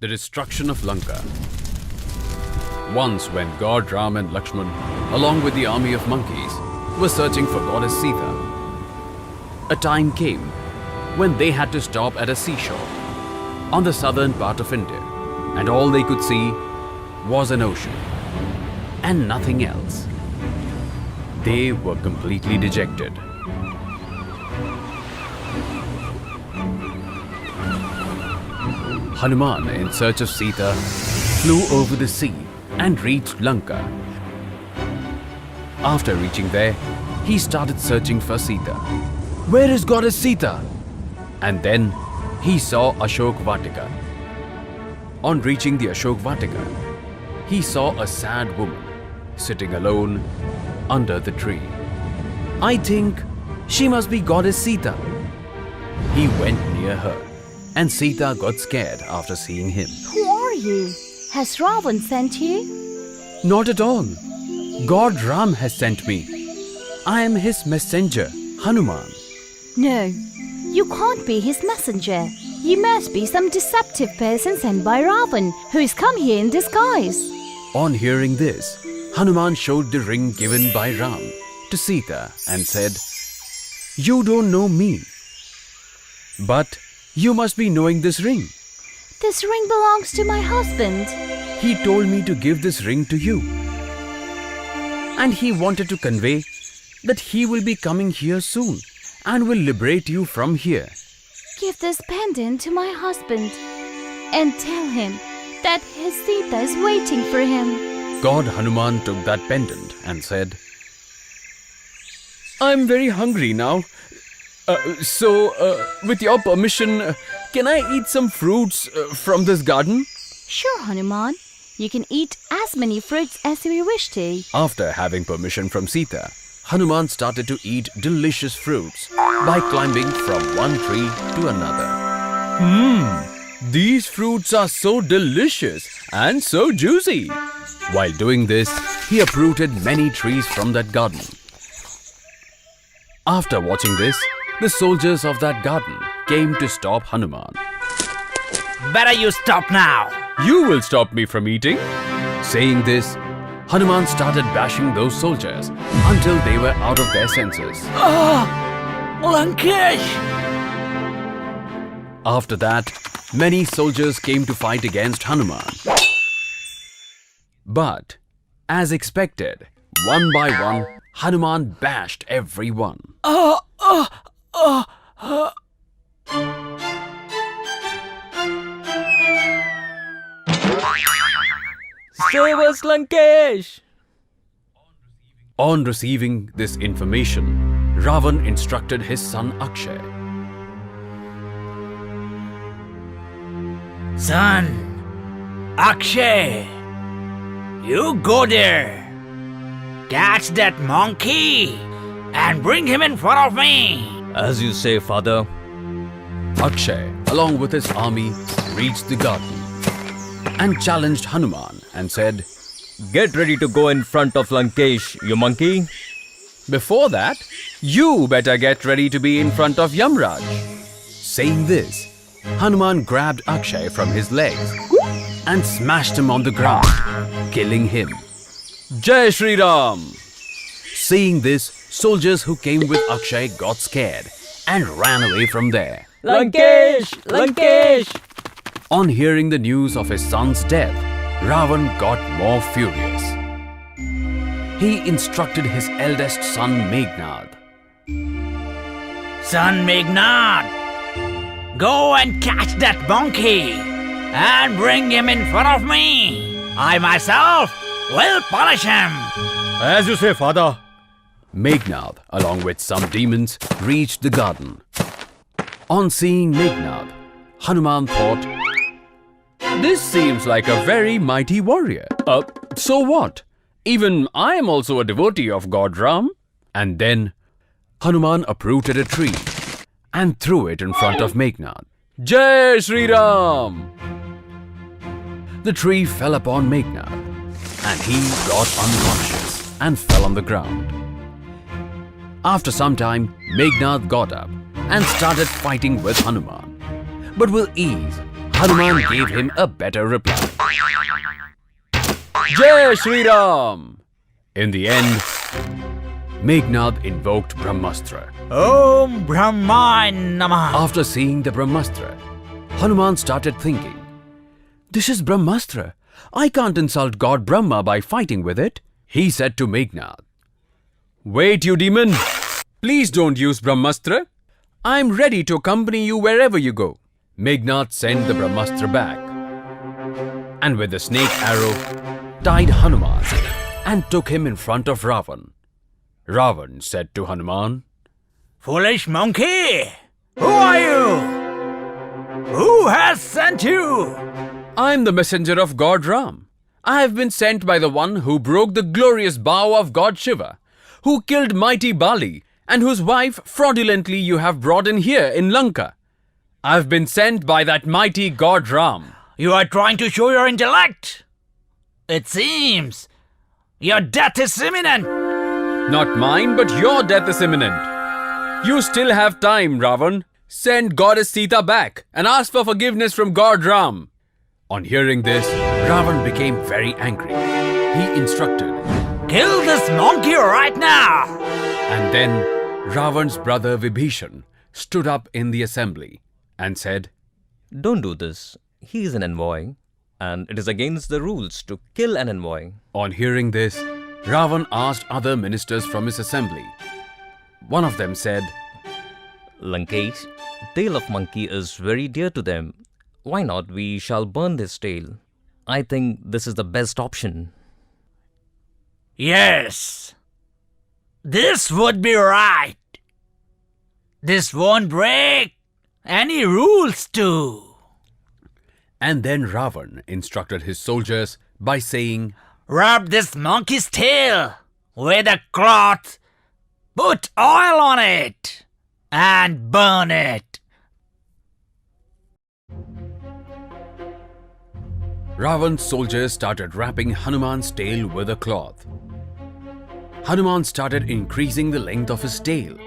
The destruction of Lanka. Once when God Ram and Lakshman, along with the army of monkeys, were searching for goddess Sita, a time came when they had to stop at a seashore on the southern part of India, and all they could see was an ocean and nothing else. They were completely dejected. Hanuman, in search of Sita, flew over the sea and reached Lanka. After reaching there, he started searching for Sita. Where is goddess Sita? And then he saw Ashok Vatika. On reaching the Ashok Vatika, he saw a sad woman sitting alone under the tree. I think she must be goddess Sita. He went near her, and Sita got scared after seeing him. Who are you? Has Ravan sent you? Not at all. God Ram has sent me. I am his messenger, Hanuman. No, you can't be his messenger. You must be some deceptive person sent by Ravan who has come here in disguise. On hearing this, Hanuman showed the ring given by Ram to Sita and said, "You don't know me, but you must be knowing this ring. This ring belongs to my husband. He told me to give this ring to you. And he wanted to convey that he will be coming here soon and will liberate you from here. Give this pendant to my husband and tell him that his Sita is waiting for him." God Hanuman took that pendant and said, "I'm very hungry now. With your permission, can I eat some fruits from this garden?" Sure, Hanuman. You can eat as many fruits as you wish to. After having permission from Sita, Hanuman started to eat delicious fruits by climbing from one tree to another. These fruits are so delicious and so juicy. While doing this, he uprooted many trees from that garden. After watching this, the soldiers of that garden came to stop Hanuman. Better you stop now. "You will stop me from eating." Saying this, Hanuman started bashing those soldiers until they were out of their senses. Lankesh! After that, many soldiers came to fight against Hanuman. But, as expected, one by one, Hanuman bashed everyone. Save us, Lankesh! On receiving this information, Ravan instructed his son Akshay. Son, Akshay, you go there. Catch that monkey and bring him in front of me. As you say, father. Akshay, along with his army, reached the garden and challenged Hanuman and said, Get ready to go in front of Lankesh, you monkey. "Before that, you better get ready to be in front of Yamraj." Saying this, Hanuman grabbed Akshay from his legs and smashed him on the ground, killing him. Jai Shri Ram! Seeing this, soldiers who came with Akshay got scared and ran away from there. Lankesh! Lankesh! On hearing the news of his son's death, Ravan got more furious. He instructed his eldest son Meghnad. Son Meghnad, go and catch that monkey and bring him in front of me. I myself will punish him. As you say, father. Meghnad, along with some demons, reached the garden. On seeing Meghnad, Hanuman thought, "This seems like a very mighty warrior. So what? Even I am also a devotee of God Ram." And then Hanuman uprooted a tree and threw it in front of Meghnad. Jai Shri Ram! The tree fell upon Meghnad and he got unconscious and fell on the ground. After some time, Meghnad got up and started fighting with Hanuman. But with ease, Hanuman gave him a better reply. Jai Shri Ram! In the end, Meghnad invoked Brahmastra. Om Brahmay Namah. After seeing the Brahmastra, Hanuman started thinking, "This is Brahmastra. I can't insult God Brahma by fighting with it." He said to Meghnad, "Wait, you demon! Please don't use Brahmastra. I'm ready to accompany you wherever you go." Meghnad sent the Brahmastra back and with the snake arrow tied Hanuman and took him in front of Ravan. Ravan said to Hanuman, Foolish monkey! Who are you? Who has sent you? "I'm the messenger of God Ram. I have been sent by the one who broke the glorious bow of God Shiva, who killed mighty Bali, and whose wife fraudulently you have brought in here in Lanka. I've been sent by that mighty God Ram." You are trying to show your intellect. It seems your death is imminent. "Not mine, but your death is imminent. You still have time, Ravan. Send Goddess Sita back and ask for forgiveness from God Ram." On hearing this, Ravan became very angry. He instructed, Kill this monkey right now. and then Ravan's brother Vibhishan stood up in the assembly and said, Don't do this. He is an envoy, and it is against the rules to kill an envoy. On hearing this, Ravan asked other ministers from his assembly. One of them said, Lankesh, tail of monkey is very dear to them. Why not we shall burn this tail? I think this is the best option. Yes. This would be right. This won't break any rules too. and then Ravan instructed his soldiers by saying, Rub this monkey's tail with a cloth, put oil on it, and burn it. Ravan's soldiers started wrapping Hanuman's tail with a cloth. Hanuman started increasing the length of his tail.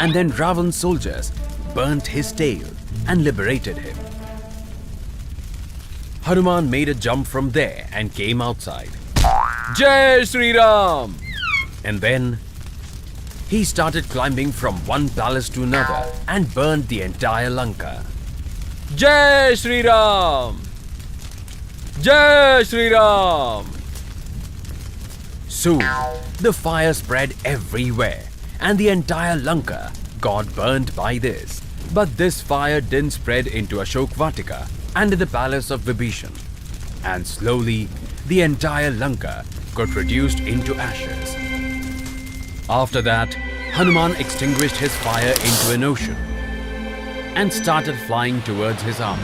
And then Ravan's soldiers burnt his tail and liberated him. Hanuman made a jump from there and came outside. Jai Shri Ram! And then he started climbing from one palace to another and burned the entire Lanka. Jai Shri Ram! Jai Shri Ram! Soon, the fire spread everywhere and the entire Lanka got burnt by this. But this fire didn't spread into Ashok Vatika and in the palace of Vibhishan. And slowly, the entire Lanka got reduced into ashes. After that, Hanuman extinguished his fire into an ocean and started flying towards his army.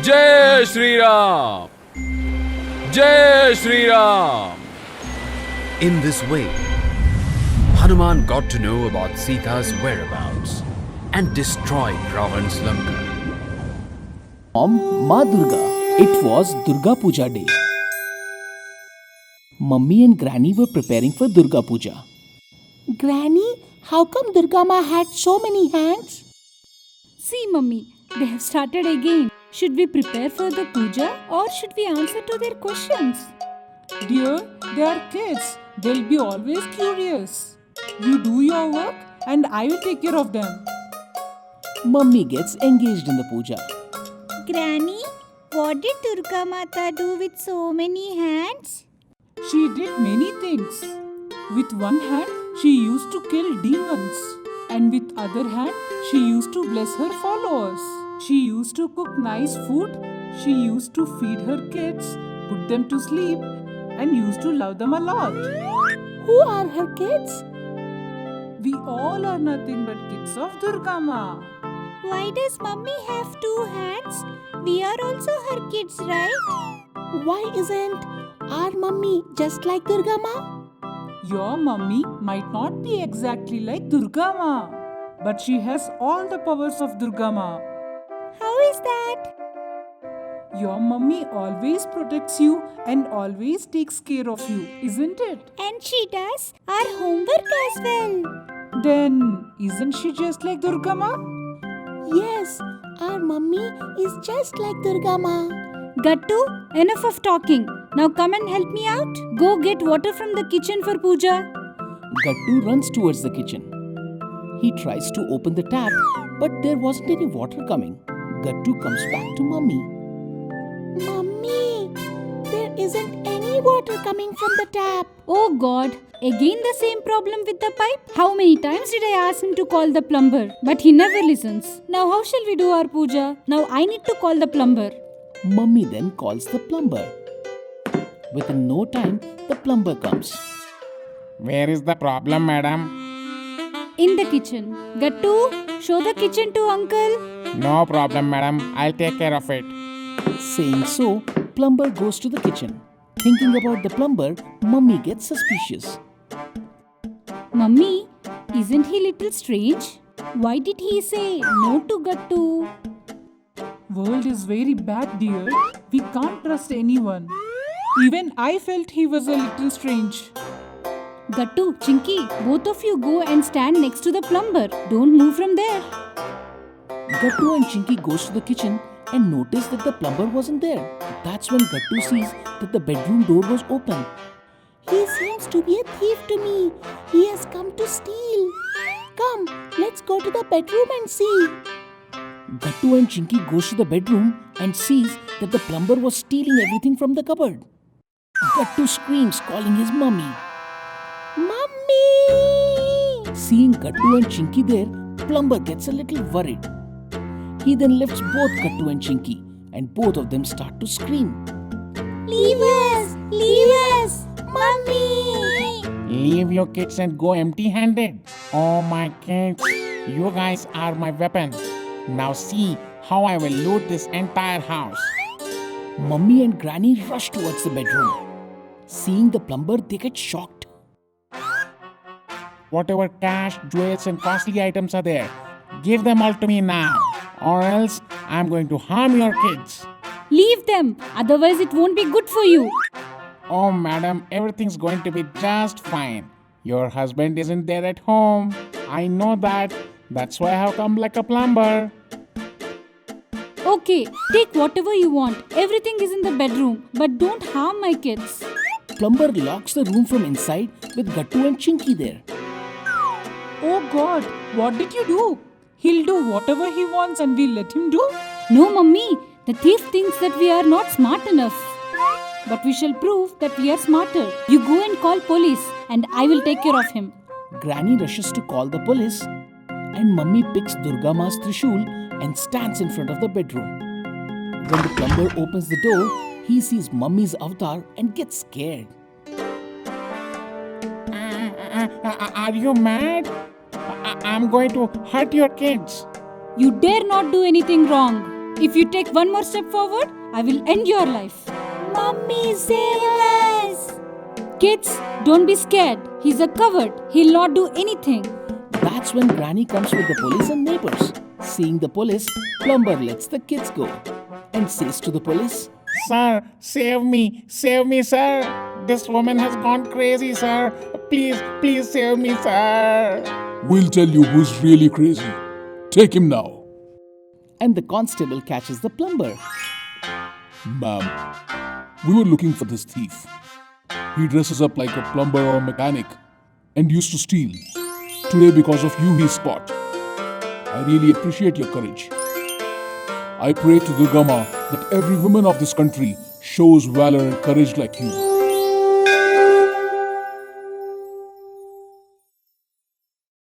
Jai Shri Ram! Jai Shri Ram! In this way, Hanuman got to know about Sita's whereabouts and destroyed Ravan's Lanka. Ma Durga. It was Durga Puja day. Mummy and Granny were preparing for Durga Puja. Granny, how come Durga Ma had so many hands? See, Mummy, they have started again. Should we prepare for the puja or should we answer to their questions? Dear, they are kids. They'll be always curious. You do your work and I will take care of them. Mummy gets engaged in the puja. Granny, what did Durga Mata do with so many hands? She did many things. With one hand, she used to kill demons. And with other hand, she used to bless her followers. She used to cook nice food. She used to feed her kids, put them to sleep, and used to love them a lot. Who are her kids? We all are nothing but kids of Durga Ma. Why does Mummy have two hands? We are also her kids, right? Why isn't our mummy just like Durga Ma? Your mummy might not be exactly like Durga Ma, but she has all the powers of Durga Ma. How is that? Your mummy always protects you and always takes care of you, isn't it? And she does our homework as well. Then, isn't she just like Durga Ma? Yes, Our mummy is just like Durga Ma. Gattu, enough of talking. Now come and help me out. Go get water from the kitchen for puja. Gattu runs towards the kitchen. He tries to open the tap, but there wasn't any water coming. Gattu comes back to Mummy. Mummy, there isn't any water coming from the tap. Oh God, again the same problem with the pipe? How many times did I ask him to call the plumber? But he never listens. Now how shall we do our puja? Now I need to call the plumber. Mummy then calls the plumber. Within no time, the plumber comes. Where is the problem, madam? In the kitchen. Gattu, show the kitchen to uncle. No problem, madam. I'll take care of it. Saying so, plumber goes to the kitchen. Thinking about the plumber, Mummy gets suspicious. Mummy, isn't he little strange? Why did he say no to Gattu? World is very bad, dear. We can't trust anyone. Even I felt he was a little strange. Gattu, Chinky, both of you go and stand next to the plumber. Don't move from there. Gattu and Chinky goes to the kitchen and notice that the plumber wasn't there. That's when Gattu sees that the bedroom door was open. He seems to be a thief to me. He has come to steal. Come, let's go to the bedroom and see. Gattu and Chinky goes to the bedroom and sees that the plumber was stealing everything from the cupboard. Gattu screams, calling his mummy. Mummy! Seeing Gattu and Chinky there, plumber gets a little worried. He then lifts both Gattu and Chinky, and both of them start to scream. Leave us! Leave us! Mummy! Leave your kids and go empty-handed. Oh, my kids. You guys are my weapon. Now see how I will loot this entire house. Mummy and Granny rush towards the bedroom. Seeing the plumber, they get shocked. Whatever cash, jewels and costly items are there, give them all to me now. Or else I'm going to harm your kids. Leave them, otherwise it won't be good for you. Oh, madam, everything's going to be just fine. Your husband isn't there at home. I know that. That's why I have come like a plumber. Okay, take whatever you want. Everything is in the bedroom, but don't harm my kids. Plumber locks the room from inside with Gattu and Chinky there. Oh God, what did you do? He'll do whatever he wants and we'll let him do? No, Mummy, the thief thinks that we are not smart enough. But we shall prove that we are smarter. You go and call police and I will take care of him. Granny rushes to call the police and Mummy picks Durga Ma's Trishul and stands in front of the bedroom. When the plumber opens the door, he sees Mummy's avatar and gets scared. Are you mad? I'm going to hurt your kids. You dare not do anything wrong. If you take one more step forward, I will end your life. Mummy, save us! Kids, don't be scared. He's a coward. He'll not do anything. That's when Granny comes with the police and neighbors. Seeing the police, plumber lets the kids go and says to the police, Sir, save me, sir. This woman has gone crazy, sir. Please save me, sir. We'll tell you who's really crazy. Take him now. And the constable catches the plumber. Ma'am, we were looking for this thief. He dresses up like a plumber or a mechanic and used to steal. Today, because of you, he's caught. I really appreciate your courage. I pray to Durga Ma that every woman of this country shows valor and courage like you.